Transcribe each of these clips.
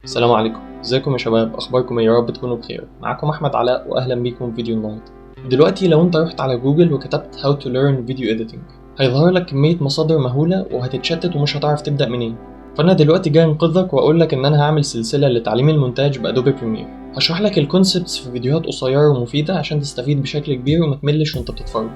السلام عليكم، ازيكم يا شباب؟ اخباركم ايه؟ يا رب تكونوا بخير. معاكم احمد علاء واهلا بيكم في فيديو النهارده. دلوقتي لو انت رحت على جوجل وكتبت how to learn video editing هيظهر لك كميه مصادر مهوله وهتتشتت ومش هتعرف تبدا منين. فانا دلوقتي جاي انقذك واقول لك ان انا هعمل سلسله لتعليم المونتاج بادوبي بريمير. هشرح لك الكونسبتس في فيديوهات قصيره ومفيده عشان تستفيد بشكل كبير وما تملش وانت بتتفرج،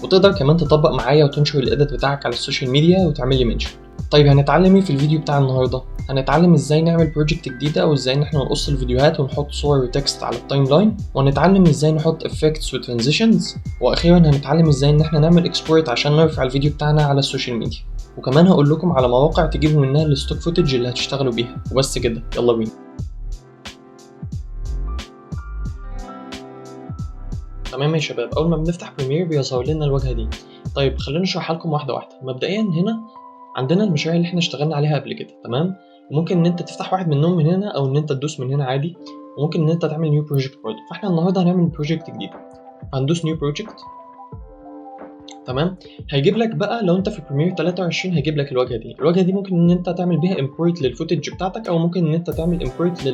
وتقدر كمان تطبق معايا وتنشر الاديت بتاعك على السوشيال ميديا وتعمل لي منشن. طيب هنتعلم ايه في الفيديو بتاع النهارده؟ هنتعلم ازاي نعمل بروجكت جديده وازاي ان احنا نقص الفيديوهات ونحط صور وتكست على التايم لاين، وهنتعلم ازاي نحط افكتس وترانزيشنز، واخيرا هنتعلم ازاي ان احنا نعمل اكسبورت عشان نرفع الفيديو بتاعنا على السوشيال ميديا. وكمان هقول لكم على مواقع تجيبوا منها الستوك فوتج اللي هتشتغلوا بيها. وبس كده، يلا بينا. تمام يا شباب، اول ما بنفتح بريمير بيظهر لنا الواجهه دي. طيب خلينا نشرحها لكم واحده واحده. مبدئيا هنا عندنا المشاريع اللي احنا اشتغلنا عليها قبل كده، تمام؟ وممكن ان انت تفتح واحد منهم من هنا او ان انت تدوس من هنا عادي، وممكن ان انت تعمل نيو بروجكت برضه. فاحنا النهارده هنعمل بروجكت جديد، فهندوس نيو بروجكت. تمام، هيجيب لك بقى لو انت في بريمير 23 هيجيب لك الواجهه دي ممكن ان انت تعمل بيها امبورت للفوتج بتاعتك، او ممكن ان انت تعمل امبورت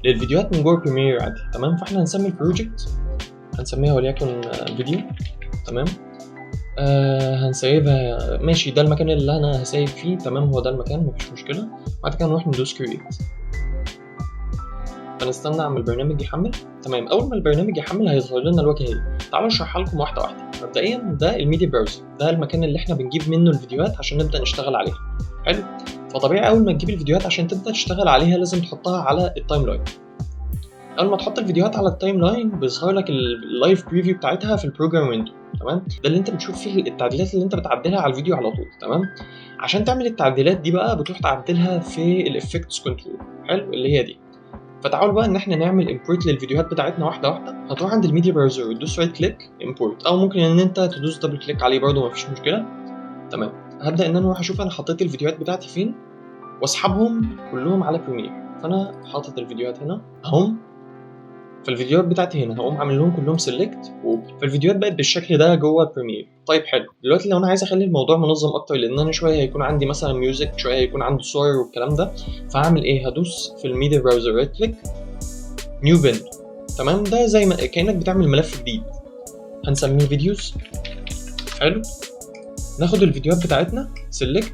للفيديوهات من جوه بريمير عادي. تمام، فاحنا هنسمي البروجكت، هنسميها وليكن فيديو. تمام، هنسيبها ماشي، ده المكان اللي انا هسيب فيه. تمام، هو ده المكان، مفيش مشكله. بعد كده نروح ندوس كرييت، هنستنى عم البرنامج يحمل. تمام، اول ما البرنامج يحمل هيظهر لنا الواجهه دي. تعالوا اشرحها لكم واحده واحده. مبدئيا ده الميديا براوزر، ده المكان اللي احنا بنجيب منه الفيديوهات عشان نبدا نشتغل عليها. حلو، فطبيعي اول ما تجيب الفيديوهات عشان تبدا تشتغل عليها لازم تحطها على التايم لاين. اول ما تحط الفيديوهات على التايم لاين بيظهر لك اللايف بريفيو بتاعتها في البروجرام ويندو. تمام، ده اللي انت بتشوف فيه التعديلات اللي انت بتعدلها على الفيديو على طول. تمام، عشان تعمل التعديلات دي بقى بتروح تعدلها في الافكتس كنترول. حلو، اللي هي دي. فتعالوا بقى ان احنا نعمل امبورت للفيديوهات بتاعتنا واحده واحده. هتروح عند الميديا براوزر وتدوس رايت كليك امبورت، او ممكن ان انت تدوس دبل كليك عليه برده مفيش مشكله. تمام، هبدا ان انا اروح اشوف انا حطيت الفيديوهات بتاعتي فين واسحبهم كلهم على بريمير. فانا حاطط الفيديوهات هنا اهم، فالفيديوهات بتاعتي هنا هقوم عامل لهم كلهم سيلكت، فالفيديوهات بقت بالشكل ده جوه بريمير. طيب حلو، دلوقتي لو انا عايز اخلي الموضوع منظم اكتر، لان انا شويه هيكون عندي مثلا ميوزك، شويه هيكون عندي صور والكلام ده، فهعمل ايه؟ هدوس في الميديا براوزر رايت كليك نيو بن. تمام، ده زي ما كانك بتعمل ملف جديد، هنسميه فيديوز. حلو، ناخد الفيديوهات بتاعتنا سيلكت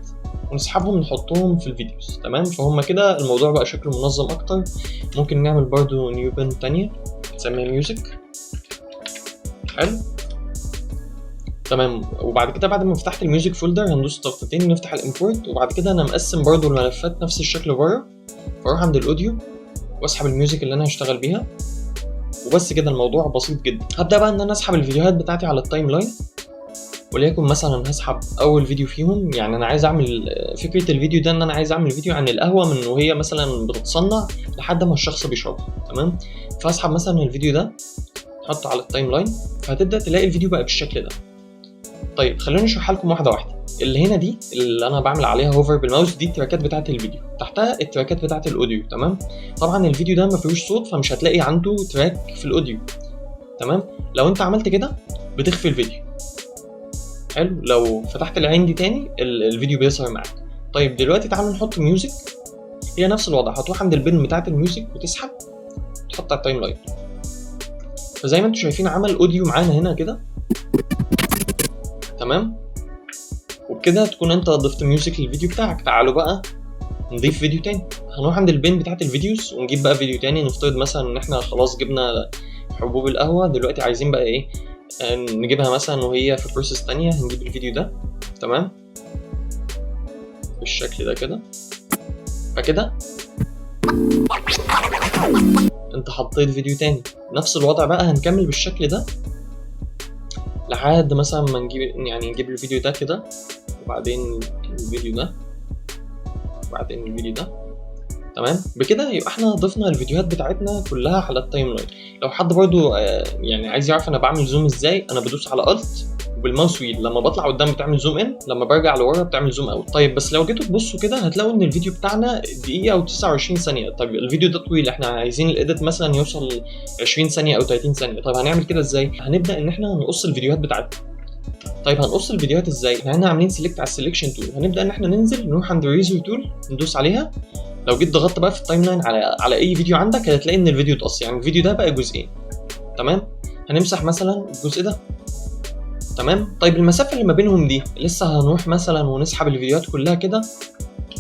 ونسحبهم نحطهم في الفيديوز. تمام، فهم كده الموضوع بقى شكله منظم اكتر. ممكن نعمل برضو نيو بن تانية نسميها ميوزك. حلو، تمام. وبعد كده بعد ما فتحت الميوزك فولدر هندوس ضغطتين نفتح الامبورت، وبعد كده انا مقسم برضو الملفات نفس الشكل بره، فاروح عند الاوديو واسحب الميوزك اللي انا هشتغل بيها. وبس كده، الموضوع بسيط جدا. هبدا بقى ان انا اسحب الفيديوهات بتاعتي على التايم لاين، وليكن مثلا هسحب اول فيديو فيهم. يعني انا عايز اعمل فكره الفيديو ده ان انا عايز اعمل فيديو عن القهوه من وهي مثلا بتتصنع لحد ما الشخص بيشربها. تمام، فاسحب مثلا الفيديو ده احطه على التايم لاين، فهتبدا تلاقي الفيديو بقى بالشكل ده. طيب خلوني اشرحها لكم واحده واحده. اللي هنا دي اللي انا بعمل عليها هوفر بالماوس دي التراكات بتاعه الفيديو، تحتها التراكات بتاعه الاوديو. تمام، طبعا الفيديو ده ما فيهوش صوت فمش هتلاقي عنده تراك في الاوديو. تمام، لو انت عملت كده بتخفي الفيديو. حلو، لو فتحت العين دي تاني الفيديو بيظهر معاك. طيب دلوقتي تعالوا نحط ميوزك، هي نفس الوضع. هتروح عند البن بتاعه الميوزك وتسحب تحط على التايم لاين. فزي ما انتم شايفين عمل اوديو معانا هنا كده. تمام، وبكده تكون انت ضفت ميوزك للفيديو بتاعك. تعالوا بقى نضيف فيديو تاني. هنروح عند البين بتاعت الفيديوز ونجيب بقى فيديو تاني. نفترض مثلا ان احنا خلاص جبنا حبوب القهوة، دلوقتي عايزين بقى ايه؟ نجيبها مثلا وهي في بروسيس تانية. هنجيب الفيديو ده. تمام، بالشكل ده كده. فكده انت حطيت فيديو تاني. نفس الوضع بقى هنكمل بالشكل ده لحد مثلا ما نجيب الفيديو ده كده، وبعدين الفيديو ده، وبعدين الفيديو ده. تمام، بكده يبقى احنا ضفنا الفيديوهات بتاعتنا كلها على التايم لاين. لو حد برضو يعني عايز يعرف انا بعمل زوم ازاي، انا بدوس على الت وبالماوس ويل، لما بطلع قدام بتعمل زوم ان، لما برجع لورا بتعمل زوم اوت. طيب بس لو جيتوا تبصوا كده هتلاقوا ان الفيديو بتاعنا دقيقه و29 ثانيه. طيب الفيديو ده طويل، احنا عايزين الاديت مثلا يوصل 20 ثانيه او 30 ثانيه. طيب هنعمل كده ازاي؟ هنبدا ان احنا نقص الفيديوهات بتاعتنا. طيب هنقص الفيديوهات ازاي؟ احنا هنا عاملين سيلكت على السلكشن تول. هنبدا ان احنا ننزل نروح عند الريزر تول ندوس عليها، لو جيت ضغطت بقى في التايم لاين على اي فيديو عندك هتلاقي ان الفيديو اتقص، يعني الفيديو ده بقى جزئين. تمام. هنمسح مثلا الجزء ده. تمام. طيب المسافه اللي ما بينهم دي لسه هنروح مثلا ونسحب الفيديوهات كلها كده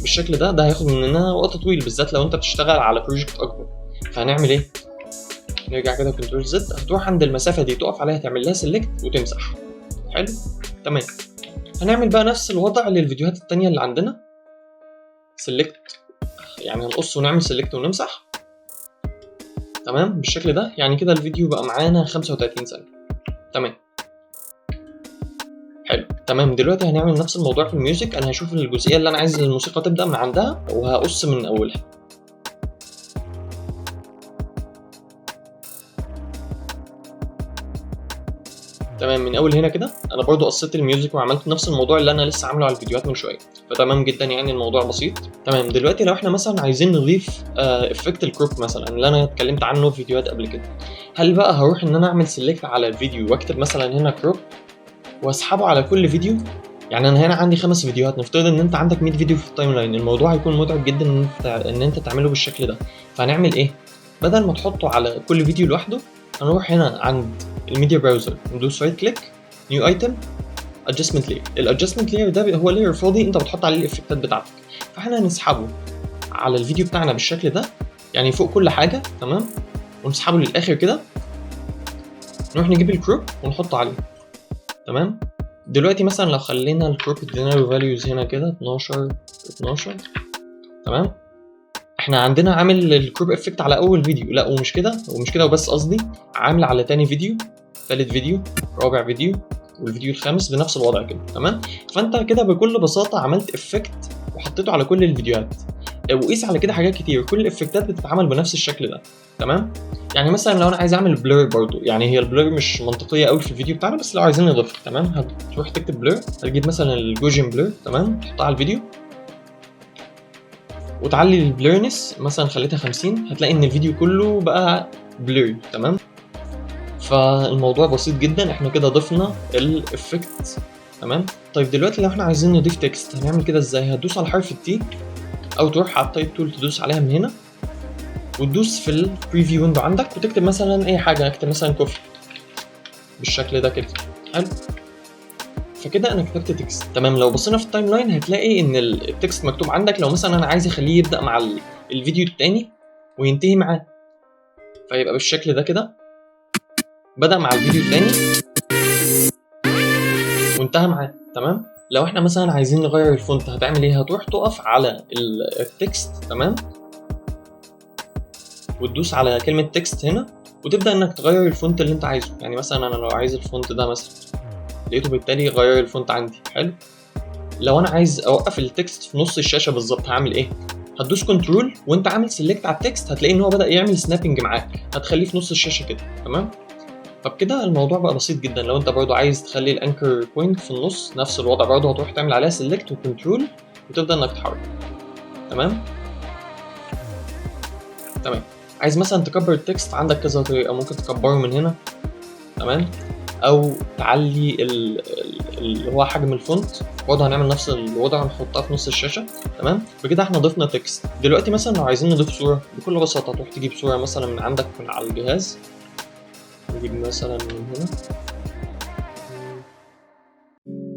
بالشكل ده هياخد مننا وقت طويل، بالذات لو انت بتشتغل على بروجكت اكبر. فهنعمل ايه؟ نرجع كده كنترول زد، هتروح عند المسافه دي تقف عليها تعمل لها سيلكت وتمسح. حلو. تمام. هنعمل بقى نفس الوضع للفيديوهات التانية اللي عندنا. سيلكت، يعني هنقص ونعمل سيلكت ونمسح. تمام بالشكل ده. يعني كده الفيديو بقى معانا 35 ثانيه. تمام. حلو. تمام. دلوقتي هنعمل نفس الموضوع في الميوزك. انا هشوف الجزئيه اللي انا عايز الموسيقى تبدا من عندها وهقص من اولها. تمام. من اول هنا كده انا برضو قصيت الميوزك وعملت نفس الموضوع اللي انا لسه عامله على الفيديوهات من شويه، فتمام جدا، يعني الموضوع بسيط. تمام. دلوقتي لو احنا مثلا عايزين نضيف افكت الكروب مثلا اللي انا اتكلمت عنه في فيديوهات قبل كده، هل بقى هروح ان انا اعمل سيلكت على الفيديو واكتب مثلا هنا كروب واسحبه على كل فيديو؟ يعني انا هنا عندي 5 فيديوهات، نفترض ان انت عندك 100 فيديو في التايم لاين، الموضوع هيكون متعب جدا ان انت تعمله بالشكل ده. فهنعمل ايه؟ بدل ما تحطه على كل فيديو لوحده، هنروح هنا عند الميديا براوزر ندوس رايت كليك، نيو ايتم، ادجستمنت لاير. الادجستمنت لاير ده هو لاير فاضي انت بتحط عليه الافكتات بتاعتك، فاحنا هنسحبه على الفيديو بتاعنا بالشكل ده، يعني فوق كل حاجه. تمام. ونسحبه للاخر كده، نروح نجيب الكروب ونحطه عليه. تمام. دلوقتي مثلا لو خلينا الكروب ادينا له فاليوز هنا كده 12. تمام. احنا عندنا عامل الكروب افكت على اول فيديو، لا ومش كده وبس، قصدي عامل على تاني فيديو، ثالث فيديو، رابع فيديو، والفيديو الخامس بنفس الوضع كده. تمام. فانت كده بكل بساطه عملت افكت وحطيته على كل الفيديوهات. وقيس على كده حاجات كتير، كل الافكتات بتتعمل بنفس الشكل ده. تمام. يعني مثلا لو انا عايز اعمل بلور برضو، يعني هي البلور مش منطقيه قوي في الفيديو بتاعنا، بس لو عايزين نضيفها تمام هتروح تكتب بلور، هتجيب مثلا الجوجن بلور. تمام. تحطها على الفيديو وتعلي البلورنس مثلا خليتها 50، هتلاقي ان الفيديو كله بقى بلور. تمام. فالموضوع بسيط جدا، احنا كده ضفنا الافكت. تمام. طيب دلوقتي لو احنا عايزين نضيف تكست هنعمل كده ازاي؟ هتدوس على حرف التي او تروح على التايب تول تدوس عليها من هنا وتدوس في البريفيو ويندو عندك وتكتب مثلا اي حاجه، اكتب مثلا كوفي بالشكل ده كده. حلو. فكده انا كتبت تكست. تمام. لو بصينا في التايم لاين هتلاقي ان التكست مكتوب عندك. لو مثلا انا عايز اخليه يبدا مع الفيديو الثاني وينتهي معاه، فيبقى بالشكل ده كده، بدا مع الفيديو الثاني وانتهى معاه. تمام. لو احنا مثلا عايزين نغير الفونت هتعمل ايه؟ هتروح تقف على التكست. تمام. وتدوس على كلمه تكست هنا وتبدا انك تغير الفونت اللي انت عايزه. يعني مثلا انا لو عايز الفونت ده مثلا، لقيته بالتالي غير الفونت عندي. حلو. لو انا عايز اوقف التكست في نص الشاشه بالظبط هعمل ايه؟ هتدوس كنترول وانت عامل سيلكت على التكست، هتلاقي ان هو بدا يعمل سنابنج معاك، هتخليه في نص الشاشه كده. تمام. فبكده الموضوع بقى بسيط جدا. لو انت برضو عايز تخلي الانكر بوينت في النص نفس الوضع، برضو هتروح تعمل عليها سيلكت وكنترول وتبدا انك تحرك. تمام. تمام. عايز مثلا تكبر التكست، عندك كذا طريقه، ممكن تكبره من هنا. تمام. او تعلي اللي هو حجم الفونت، برضه هنعمل نفس الوضع، هنحطها في نص الشاشه. تمام. بكده احنا ضفنا تكست. دلوقتي مثلا لو عايزين نضيف صوره بكل بساطه تروح تجيب صوره مثلا من عندك من على الجهاز، نجيب مثلا من هنا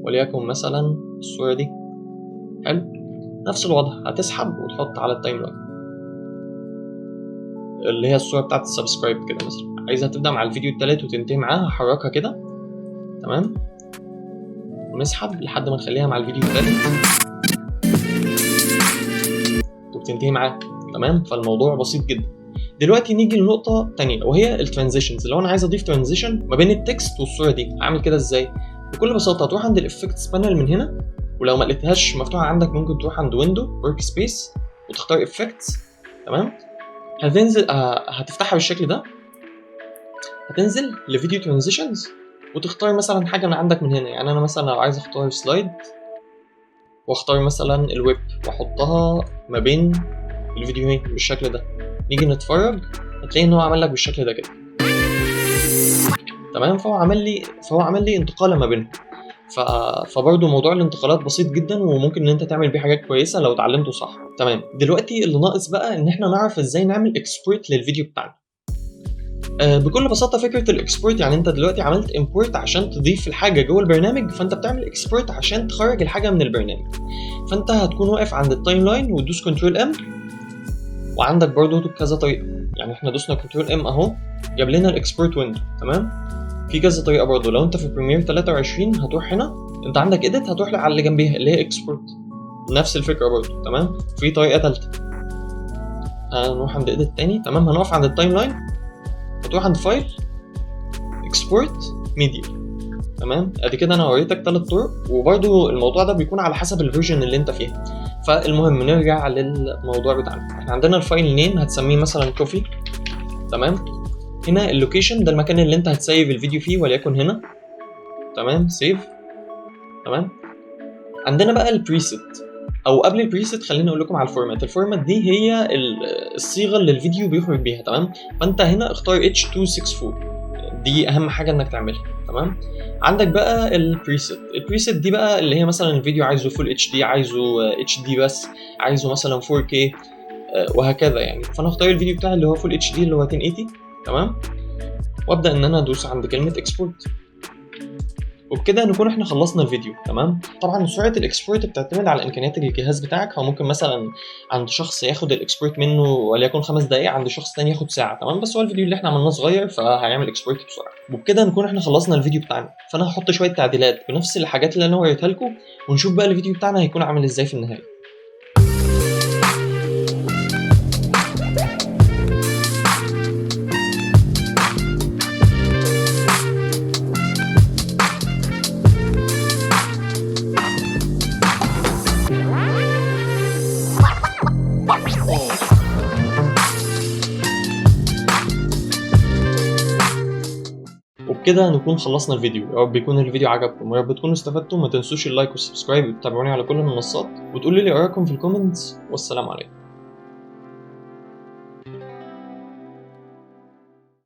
وليكن مثلا الصوره دي. حلو. نفس الوضع هتسحب وتحط على التايم لاين اللي هي الصوره بتاعت السبسكرايب كده مثلا، عايزها تبدا مع الفيديو الثالث وتنتهي معاه، هحركها كده. تمام. ونسحب لحد ما نخليها مع الفيديو الثالث وبتنتهي معاه. تمام. فالموضوع بسيط جدا. دلوقتي نيجي لنقطه ثانيه وهي الترانزيشنز. لو انا عايز اضيف ترانزيشن ما بين التكست والصوره دي هعمل كده ازاي؟ بكل بساطه هتروح عند الافكتس بانل من هنا، ولو ما لقيتهاش مفتوحه عندك ممكن تروح عند ويندو ورك سبيس وتختار افكتس. تمام. هتنزل هتفتحها بالشكل ده، هتنزل لفيديو ترانزيشنز وتختار مثلا حاجه من عندك من هنا. يعني انا مثلا لو عايز اختار سلايد واختار مثلا الويب واحطها ما بين الفيديوهين بالشكل ده، نيجي نتفرج هتلاقي ان هو عمل لك بالشكل ده كده. تمام. فهو عمل لي انتقاله ما بينهم. فبرضه موضوع الانتقالات بسيط جدا وممكن ان انت تعمل بيه حاجات كويسه لو اتعلمته صح. تمام، دلوقتي اللي ناقص بقى ان احنا نعرف ازاي نعمل اكسبورت للفيديو بتاعنا. بكل بساطه فكره الاكسبورت يعني انت دلوقتي عملت امبورت عشان تضيف الحاجه جوه البرنامج، فانت بتعمل اكسبورت عشان تخرج الحاجه من البرنامج. فانت هتكون واقف عند التايم لاين وتدوس كنترول ام، وعندك برضه كذا طريقه. يعني احنا دوسنا كنترول ام اهو جاب لنا الاكسبورت ويندو. تمام، في كذا طريقه برضه. لو انت في بريمير 23 هتروح هنا، انت عندك اديت هتروح على اللي جنبيها اللي هي اكسبورت، نفس الفكره برضه. تمام، في طريقه ثالثه هنروح عند اديت تاني. تمام، هنقف عند التايم لاين هتروح عند فايل اكسبورت ميديا. تمام، ادي كده انا وريتك 3 طرق، وبرده الموضوع ده بيكون على حسب الفيرجن اللي انت فيها. فالمهم نرجع للموضوع بتاعنا. احنا عندنا الفايل نيم هتسميه مثلا كوفي. تمام، هنا اللوكيشن ده المكان اللي انت هتسيف الفيديو فيه، وليكن هنا. تمام، سيف. تمام، عندنا بقى البريسيت، او قبل البريسيت خليني اقول لكم على الفورمات. الفورمات دي هي الصيغه اللي الفيديو بيخرج بيها. تمام، فانت هنا اختار H264، دي اهم حاجه انك تعملها. تمام، عندك بقى البريسيت دي بقى اللي هي مثلا الفيديو عايزه فول اتش دي، عايزه اتش دي بس، عايزه مثلا 4K وهكذا يعني. فانا اختار الفيديو بتاعي اللي هو فول اتش دي اللي هو 1080. تمام، وابدا ان انا ادوس عند كلمه اكسبورت، وبكده نكون احنا خلصنا الفيديو. تمام، طبعا سرعه الاكسبورت بتعتمد على امكانيات الجهاز بتاعك. هو ممكن مثلا عند شخص ياخد الاكسبورت منه وليكن 5 دقائق، عند شخص تاني ياخد ساعه. تمام، بس هو الفيديو اللي احنا عملناه صغير فهيعمل اكسبورت بسرعه. وبكده نكون احنا خلصنا الفيديو بتاعنا. فانا هحط شويه تعديلات بنفس الحاجات اللي انا وريتها لكم، ونشوف بقى الفيديو بتاعنا هيكون عامل ازاي في النهايه. وبكده نكون خلصنا الفيديو. يا رب يكون الفيديو عجبكم، ويا رب تكونوا استفدتوا. ما تنسوش اللايك والسبسكرايب وتتابعوني على كل المنصات، وتقولوا لي آراءكم في الكومنتس. والسلام عليكم.